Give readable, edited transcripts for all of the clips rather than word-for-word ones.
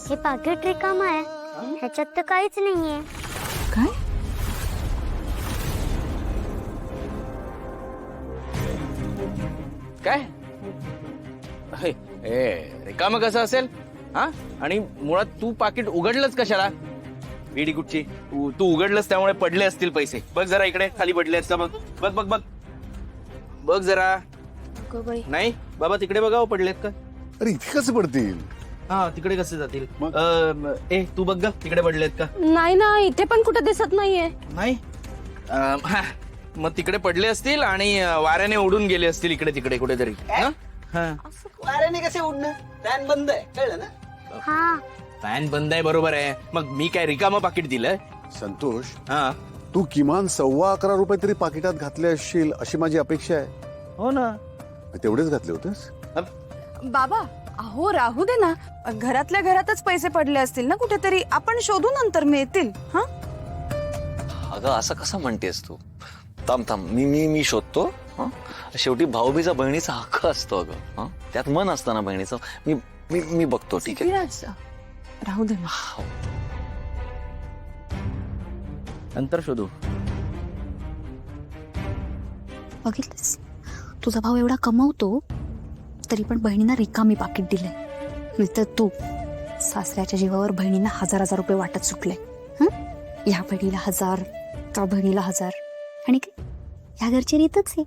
हे पाकिट रिकाम आहे, ह्याच्यात तर काहीच नाहीये. काय? काय रिकाम कसं असेल? हा, आणि मुळात तू पाकिट उघडलंच कशाला? इडी कुठची तू उघडलंस त्यामुळे पडले असतील पैसे. बघ जरा इकडे खाली पडले आहेत का? बघ बघ बघ बघ बघ जरा. नाही बाबा, तिकडे बघा पडलेत का? अरे इथे कसे पडतील? हा, तिकडे कसे जातील? तू बघ ग, तिकडे पडलेत का? नाही ना, इथे पण कुठे दिसत नाहीये. नाही. हा, मग तिकडे पडले असतील आणि वाऱ्याने उडून गेले असतील इकडे तिकडे कुठेतरी. वाऱ्याने कसे उडणं? फॅन बंद आहे, कळलं ना? हा, फॅन बंद आहे, बरोबर आहे. मग मी काय रिकामं पाकिट दिलं? संतोष, हा, तू किमान 11.25 तरी पाकिटात घातले असशील अशी माझी अपेक्षा आहे. हो ना. तेवढेच घातले होतेस? बाबा, अहो राहू दे ना, घरातल्या घरातच पैसे पडले असतील ना कुठेतरी, आपण शोधू नंतर मिळतील. हा, अगं असं कसं म्हणतेस तू? थांब थांब, मी शोधतो. हं? शेवटी भाऊबीजा बहिणीचा हक्क असतो अगं. हं? त्यात मन असतं ना बहिणीचं. मी बघतो. ठीक आहे, विराज, राहू दे ना. नंतर शोधू. बघितलंस, तुझा भाऊ एवढा कमवतो तरी पण बहिणींना रिकामी पाकिट दिलंय. नाहीतर तू सासऱ्याच्या जीवावर बहिणींना 1000 रुपये वाटत सुटले. ह्या बहिणीला 1000, त्या बहिणीला 1000. आणि काय, ह्या घरची रीतच आहे,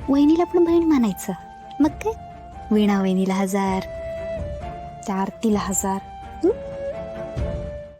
वहिनीला पण बहीण मानायचं. मग काय, वीणा वहिनीला 1000, त्या आरतीला 1000.